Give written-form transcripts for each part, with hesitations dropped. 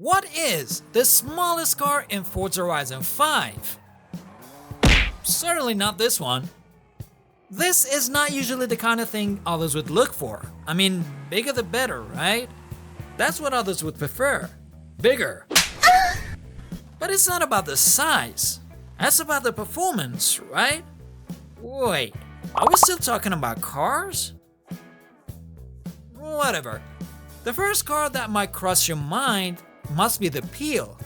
What is the smallest car in Forza Horizon 5? Certainly not this one. This is not usually the kind of thing others would look for. I mean, bigger the better, right? That's what others would prefer. Bigger. But it's not about the size. That's about the performance, right? Wait, are we still talking about cars? Whatever. The first car that might cross your mind must be the Peel.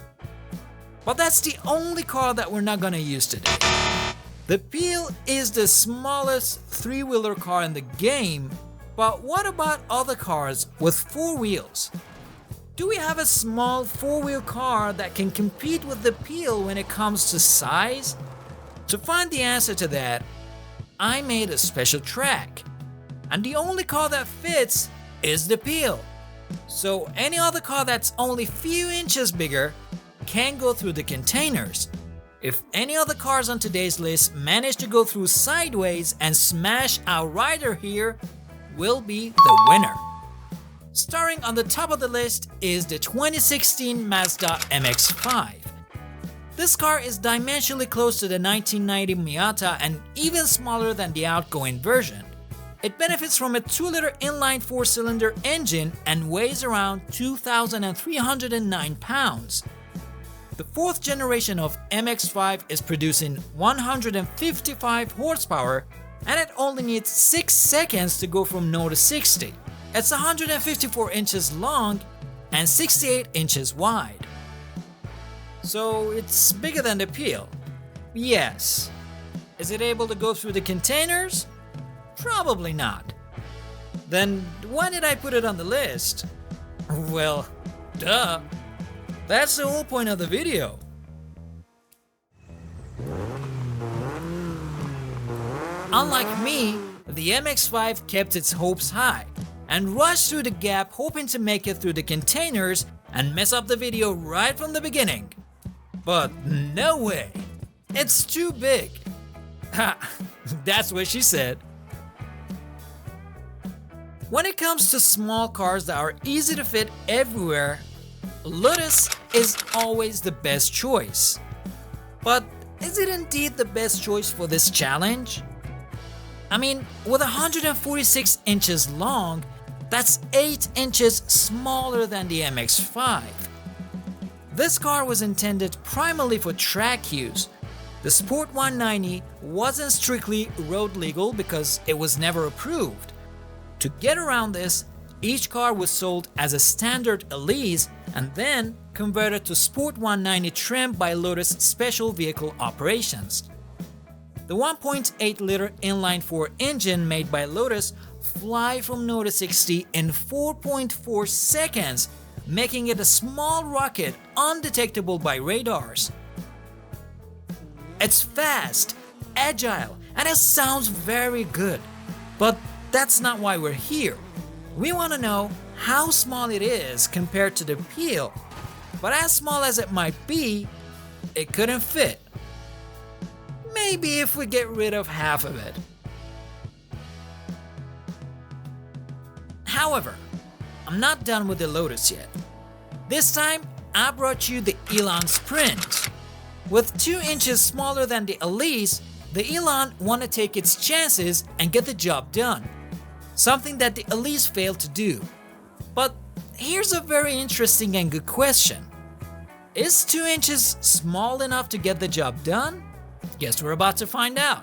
But that's the only car that we're not gonna use today. The Peel is the smallest three-wheeler car in the game, but what about other cars with four wheels? Do we have a small four-wheel car that can compete with the Peel when it comes to size? To find the answer to that, I made a special track. And the only car that fits is the Peel. So any other car that's only few inches bigger can go through the containers. If any other cars on today's list manage to go through sideways and smash our rider here, will be the winner. Starting on the top of the list is the 2016 Mazda MX-5. This car is dimensionally close to the 1990 Miata and even smaller than the outgoing version. It benefits from a 2-liter inline 4-cylinder engine and weighs around 2,309 pounds. The fourth generation of MX-5 is producing 155 horsepower and it only needs 6 seconds to go from 0 to 60. It's 154 inches long and 68 inches wide. So it's bigger than the Peel. Yes. Is it able to go through the containers? Probably not. Then why did I put it on the list? Well, duh. That's the whole point of the video. Unlike me, the MX-5 kept its hopes high and rushed through the gap hoping to make it through the containers and mess up the video right from the beginning. But no way. It's too big. Ha, that's what she said. When it comes to small cars that are easy to fit everywhere, Lotus is always the best choice. But is it indeed the best choice for this challenge? I mean, with 146 inches long, that's 8 inches smaller than the MX-5. This car was intended primarily for track use. The Sport 190 wasn't strictly road legal because it was never approved. To get around this, each car was sold as a standard Elise and then converted to Sport 190 trim by Lotus Special Vehicle Operations. The 1.8-liter inline-4 engine made by Lotus fly from 0 to 60 in 4.4 seconds, making it a small rocket undetectable by radars. It's fast, agile, and it sounds very good. But that's not why we're here. We want to know how small it is compared to the Peel. But as small as it might be, it couldn't fit. Maybe if we get rid of half of it. However, I'm not done with the Lotus yet. This time, I brought you the Elon Sprint. With 2 inches smaller than the Elise, the Elon want to take its chances and get the job done. Something that the Elise failed to do. But here's a very interesting and good question. Is 2 inches small enough to get the job done? Guess we're about to find out.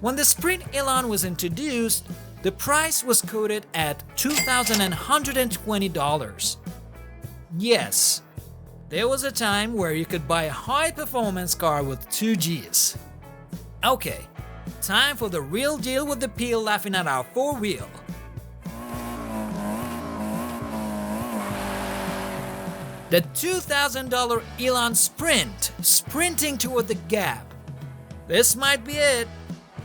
When the Sprint Elon was introduced, the price was quoted at $2,120. Yes, there was a time where you could buy a high-performance car with 2 Gs. Okay, time for the real deal with the Peel laughing at our 4-wheel. The $2,000 Elon Sprint, sprinting toward the gap. This might be it,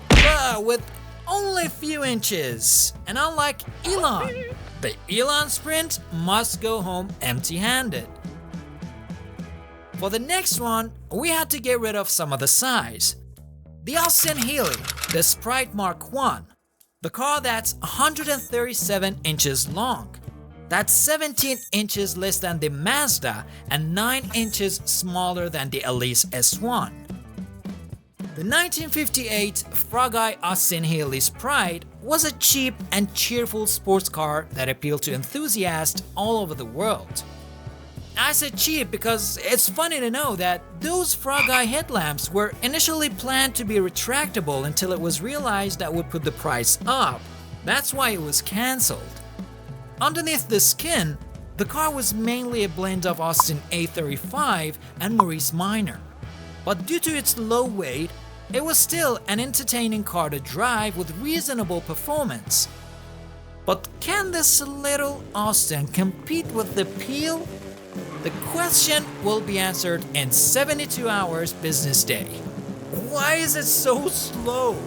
but with only a few inches. And unlike Elon, the Elon Sprint must go home empty-handed. For the next one, we had to get rid of some of the size. The Austin-Healey, the Sprite Mark I, the car that's 137 inches long. That's 17 inches less than the Mazda and 9 inches smaller than the Elise S1. The 1958 Frog-Eye Austin-Healey Sprite was a cheap and cheerful sports car that appealed to enthusiasts all over the world. I said cheap because it's funny to know that those Frog-Eye headlamps were initially planned to be retractable until it was realized that would put the price up. That's why it was cancelled. Underneath the skin, the car was mainly a blend of Austin A35 and Maurice Minor. But due to its low weight, it was still an entertaining car to drive with reasonable performance. But can this little Austin compete with the Peel? The question will be answered in 72 hours business day. Why is it so slow?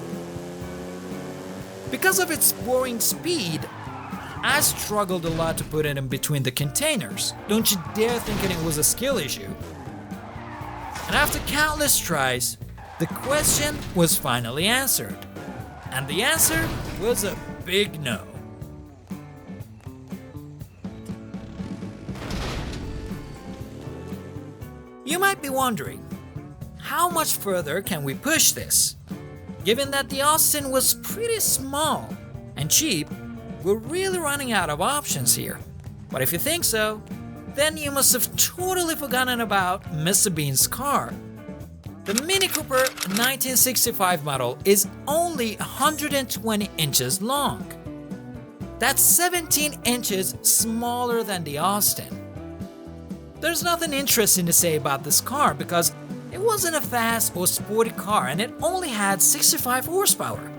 Because of its boring speed, I struggled a lot to put it in between the containers. Don't you dare thinking it was a skill issue. And after countless tries, the question was finally answered. And the answer was a big no. You might be wondering, how much further can we push this? Given that the Austin was pretty small and cheap, we're really running out of options here. But if you think so, then you must have totally forgotten about Mr. Bean's car. The Mini Cooper 1965 model is only 120 inches long. That's 17 inches smaller than the Austin. There's nothing interesting to say about this car because it wasn't a fast or sporty car and it only had 65 horsepower.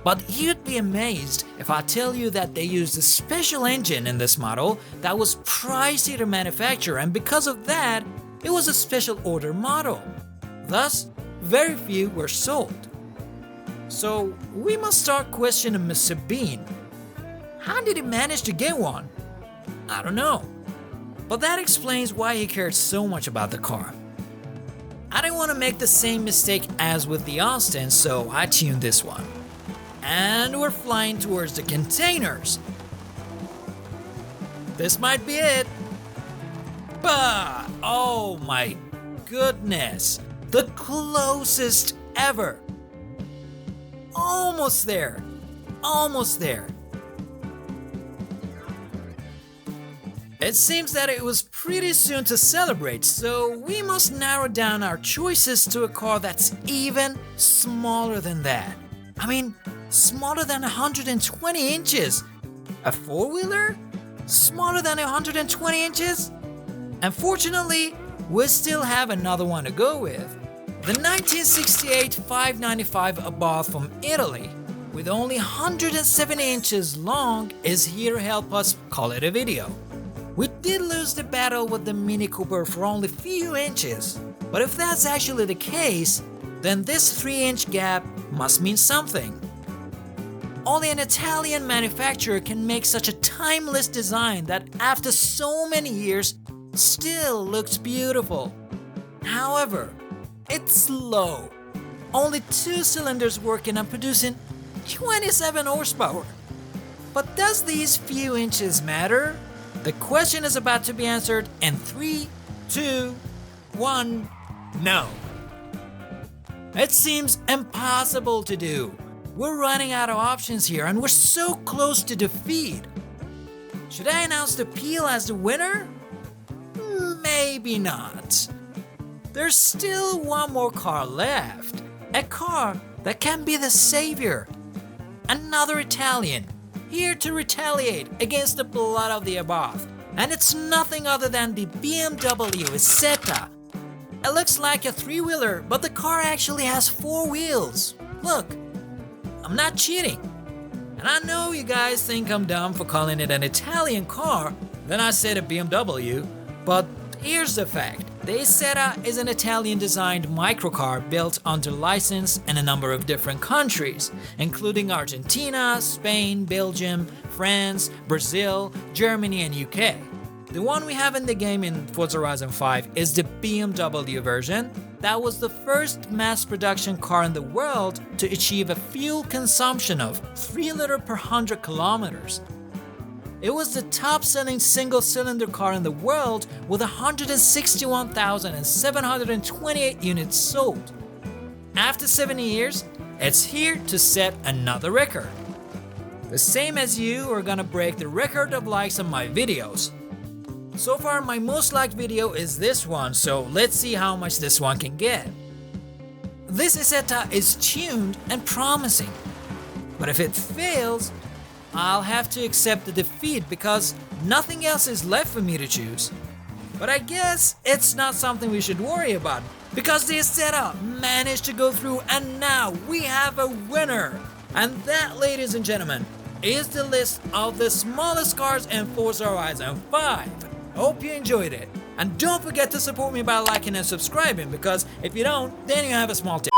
But you'd be amazed if I tell you that they used a special engine in this model that was pricey to manufacture, and because of that, it was a special order model. Thus, very few were sold. So we must start questioning Mr. Bean. How did he manage to get one? I don't know. But that explains why he cared so much about the car. I didn't want to make the same mistake as with the Austin, so I tuned this one. And we're flying towards the containers. This might be it. But, oh my goodness, the closest ever. Almost there, almost there. It seems that it was pretty soon to celebrate, so we must narrow down our choices to a car that's even smaller than that. I mean, smaller than 120 inches. A four-wheeler? Smaller than 120 inches? Unfortunately, we still have another one to go with. The 1968 595 Abarth from Italy, with only 170 inches long, is here to help us call it a video. We did lose the battle with the Mini Cooper for only a few inches, but if that's actually the case, then this 3-inch gap must mean something. Only an Italian manufacturer can make such a timeless design that after so many years still looks beautiful. However, it's slow. Only 2 cylinders working and producing 27 horsepower. But does these few inches matter? The question is about to be answered in 3, 2, 1, no. It seems impossible to do. We're running out of options here and we're so close to defeat. Should I announce the Peel as the winner? Maybe not. There's still one more car left. A car that can be the savior. Another Italian, here to retaliate against the blood of the Abarth. And it's nothing other than the BMW Isetta. It looks like a 3-wheeler, but the car actually has 4 wheels. Look, I'm not cheating. And I know you guys think I'm dumb for calling it an Italian car, then I said a BMW, but here's the fact. The Isetta is an Italian-designed microcar built under license in a number of different countries, including Argentina, Spain, Belgium, France, Brazil, Germany, and UK. The one we have in the game in Forza Horizon 5 is the BMW version. That was the first mass production car in the world to achieve a fuel consumption of 3 liters per 100 kilometers. It was the top-selling single-cylinder car in the world with 161,728 units sold. After 70 years, it's here to set another record. The same as you are gonna break the record of likes on my videos. So far, my most liked video is this one, so let's see how much this one can get. This Isetta is tuned and promising, but if it fails, I'll have to accept the defeat because nothing else is left for me to choose. But I guess it's not something we should worry about because the Isetta managed to go through and now we have a winner. And that, ladies and gentlemen, is the list of the smallest cars in Forza Horizon 5. Hope you enjoyed it. And don't forget to support me by liking and subscribing because if you don't, then you have a small tip.